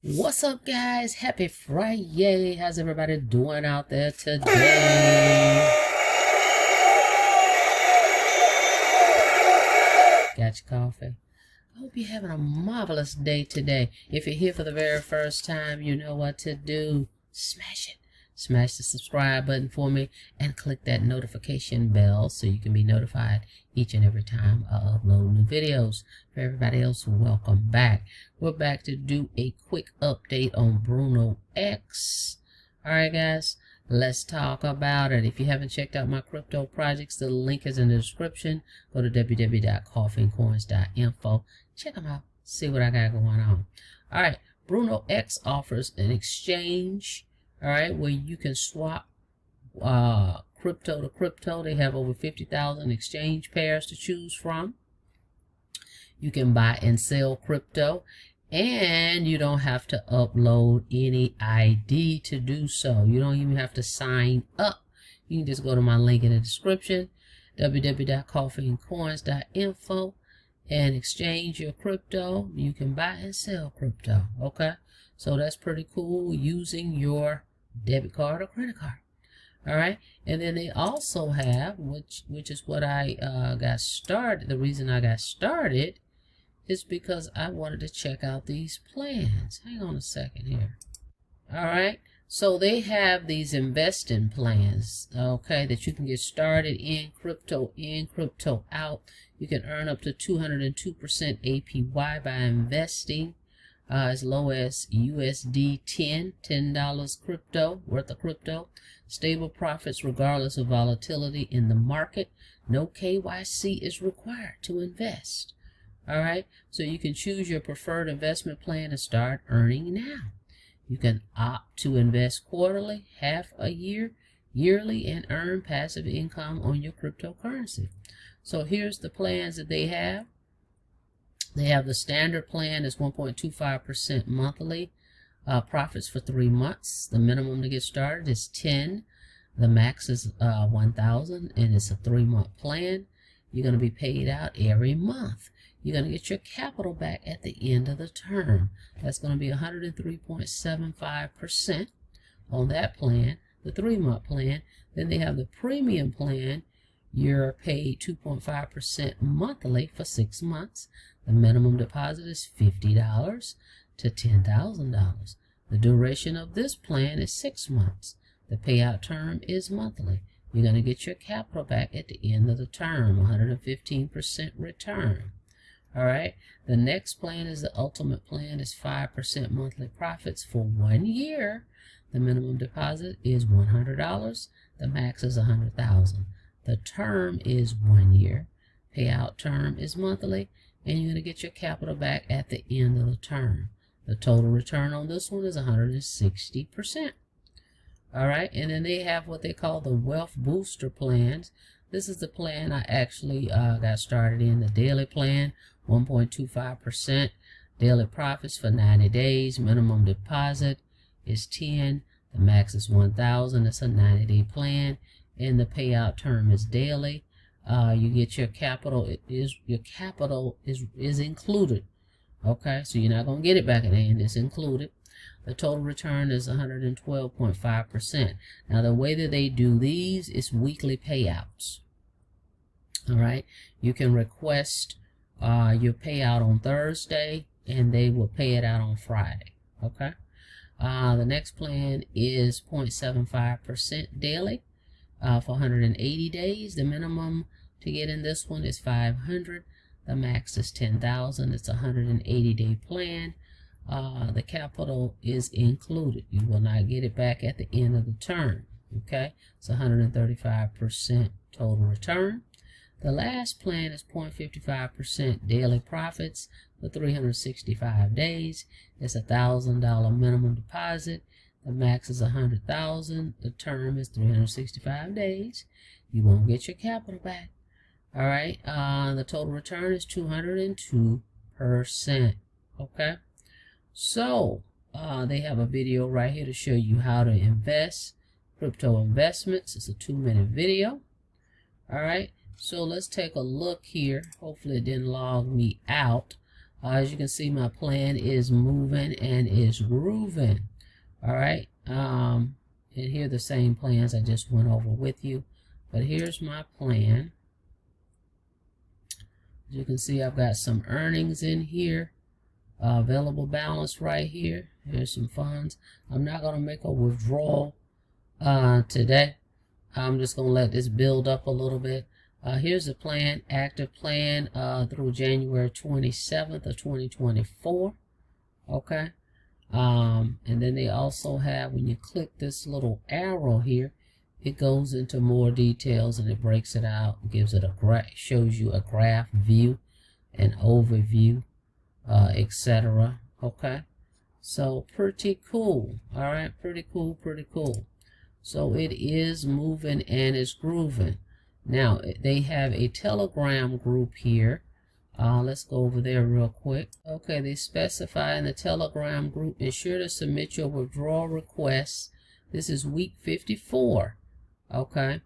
What's up, guys? Happy Friday. How's everybody doing out there today? Got your coffee? I hope you're having a marvelous day today. If you're here for the very first time, you know what to do. Smash it. Smash the subscribe button for me and click that notification bell so you can be notified each and every time I upload new videos. For everybody else, welcome back. We're back to do a quick update on BrunoEx. Alright guys, let's talk about it. If you haven't checked out my crypto projects, the link is in the description. Go to www.coffeeandcoins.info. Check them out. See what I got going on. Alright, BrunoEx offers an exchange, alright, where you can swap crypto to crypto. They have over 50,000 exchange pairs to choose from. You can buy and sell crypto, and you don't have to upload any ID to do so. You don't even have to sign up. You can just go to my link in the description, www.coffeeandcoins.info, and exchange your crypto. You can buy and sell crypto. Okay, so that's pretty cool using your debit card or credit card. All right, and then they also have, which is what I got started. The reason I got started is because I wanted to check out these plans. Hang on a second here. All right, so they have these investing plans, okay, that you can get started in, crypto out. You can earn up to 202% APY by investing as low as USD $10 crypto worth of crypto. Stable profits regardless of volatility in the market. No KYC is required to invest. All right, so you can choose your preferred investment plan and start earning now. You can opt to invest quarterly, half a year, yearly, and earn passive income on your cryptocurrency. So here's the plans that they have. They have the standard plan is 1.25% monthly. Profits for 3 months. The minimum to get started is 10. The max is 1,000, and it's a 3-month plan. You're going to be paid out every month. You're going to get your capital back at the end of the term. That's going to be 103.75% on that plan, the 3-month plan. Then they have the premium plan. You're paid 2.5% monthly for 6 months. The minimum deposit is $50 to $10,000. The duration of this plan is 6 months. The payout term is monthly. You're going to get your capital back at the end of the term, 115% return. All right, the next plan is the ultimate plan. Is 5% monthly profits for 1 year. The minimum deposit is $100. The max is $100,000. The term is 1 year. Payout term is monthly, and you're going to get your capital back at the end of the term. The total return on this one is 160%. All right, and then they have what they call the Wealth Booster plans. This is the plan I actually got started in, the daily plan, 1.25% daily profits for 90 days. Minimum deposit is 10. The max is 1,000. It's a 90-day plan, and the payout term is daily. You get your capital. Your capital is included. Okay, so you're not gonna get it back at the end. It's included. The total return is 112.5%. Now the way that they do these is weekly payouts. All right, you can request your payout on Thursday, and they will pay it out on Friday. Okay. The next plan is 0.75% daily for 180 days. The minimum to get in this one is 500. The max is 10,000. It's a 180-day plan. The capital is included. You will not get it back at the end of the term. Okay, it's 135% total return. The last plan is 0.55% daily profits for 365 days. It's a $1,000 minimum deposit. The max is 100,000. The term is 365 days. You won't get your capital back. All right. The total return is 202%. Okay. So they have a video right here to show you how to invest crypto investments. It's a 2-minute video. All right. So let's take a look here. Hopefully it didn't log me out. As you can see, my plan is moving and is grooving. All right. And here are the same plans I just went over with you. But here's my plan. As you can see, I've got some earnings in here. Available balance right here. Here's some funds. I'm not going to make a withdrawal today. I'm just going to let this build up a little bit. Here's the plan, active plan through January 27th of 2024. Okay. And then they also have, when you click this little arrow here, it goes into more details and it breaks it out, gives it a graph, shows you a graph view, an overview, etc. Okay. So pretty cool. All right. Pretty cool. Pretty cool. So it is moving and it's grooving. Now, they have a Telegram group here. Let's go over there real quick. Okay, they specify in the Telegram group, ensure to submit your withdrawal requests. This is week 54. Okay,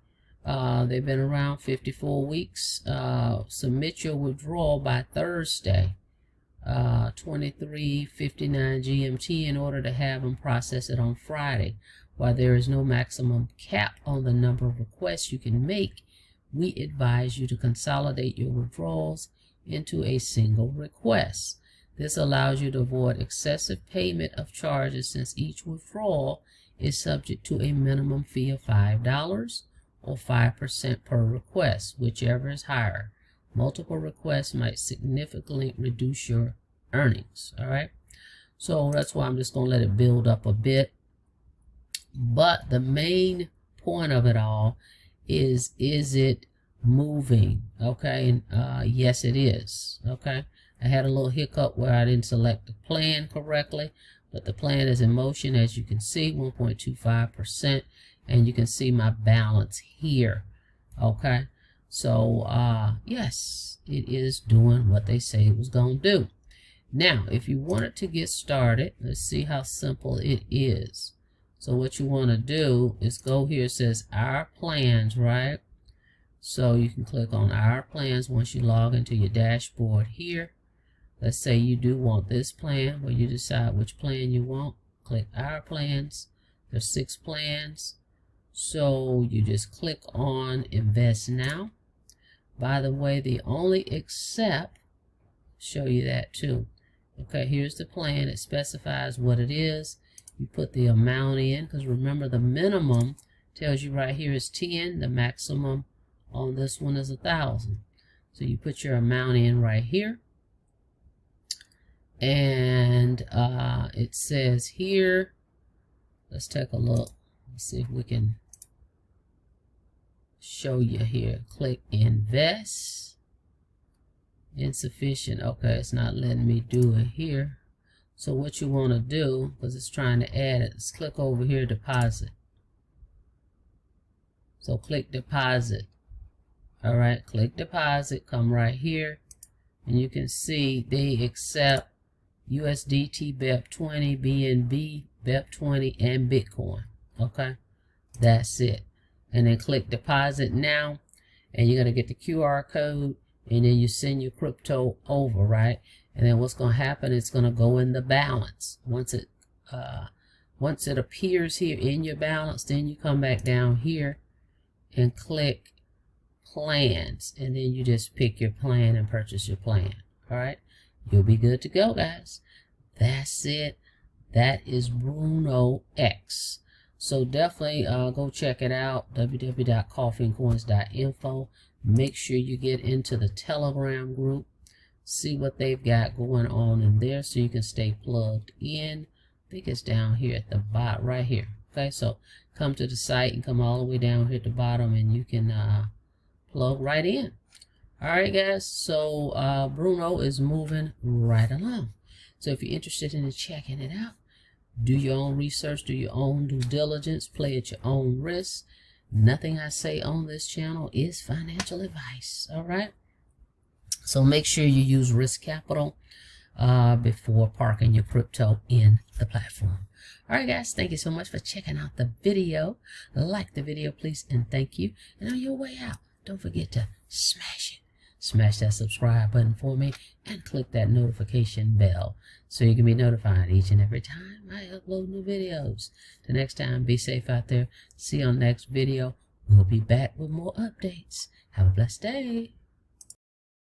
they've been around 54 weeks. Submit your withdrawal by Thursday, 23:59 GMT, in order to have them process it on Friday. While there is no maximum cap on the number of requests you can make, we advise you to consolidate your withdrawals into a single request. This allows you to avoid excessive payment of charges, since each withdrawal is subject to a minimum fee of $5 or 5% per request, whichever is higher. Multiple requests might significantly reduce your earnings. All right, so that's why I'm just going to let it build up a bit. But the main point of it all is it moving? Okay, and yes, it is. Okay, I had a little hiccup where I didn't select the plan correctly, but the plan is in motion, as you can see, 1.25%, and you can see my balance here. Okay, so yes, it is doing what they say it was going to do. Now, if you wanted to get started, let's see how simple it is. So what you want to do is go here. It says our plans, right? So you can click on our plans once you log into your dashboard here. Let's say you do want this plan, where you decide which plan you want. Click our plans. There's 6 plans. So you just click on invest now. By the way, the only except, show you that too. Okay, here's the plan. It specifies what it is. You put the amount in, because remember, the minimum tells you right here is 10. The maximum on this one is 1,000. So you put your amount in right here. And it says here, let's take a look. Let's see if we can show you here. Click invest. Insufficient. Okay, it's not letting me do it here. So what you want to do, because it's trying to add it, is click over here, deposit. So click deposit. All right, click deposit, come right here, and you can see they accept USDT, BEP20, BNB, BEP20, and Bitcoin. Okay, that's it. And then click deposit now, and you're going to get the QR code, and then you send your crypto over, right? And then what's going to happen, it's going to go in the balance. Once it appears here in your balance, then you come back down here and click plans, and then you just pick your plan and purchase your plan. All right, you'll be good to go, guys. That's it. That is BrunoEx. So definitely go check it out, www.coffeeandcoins.info. Make sure you get into the Telegram group. See what they've got going on in there, so you can stay plugged in. I think it's down here at the bottom, right here. Okay, so come to the site and come all the way down here at the bottom, and you can plug right in. All right, guys. So Bruno is moving right along. So if you're interested in checking it out, do your own research, do your own due diligence, play at your own risk. Nothing I say on this channel is financial advice. All right. So make sure you use risk capital before parking your crypto in the platform. All right, guys, thank you so much for checking out the video. Like the video, please, and thank you. And on your way out, don't forget to smash it. smash that subscribe button for me and click that notification bell so you can be notified each and every time I upload new videos. Till next time, be safe out there. See you on the next video. We'll be back with more updates. Have a blessed day.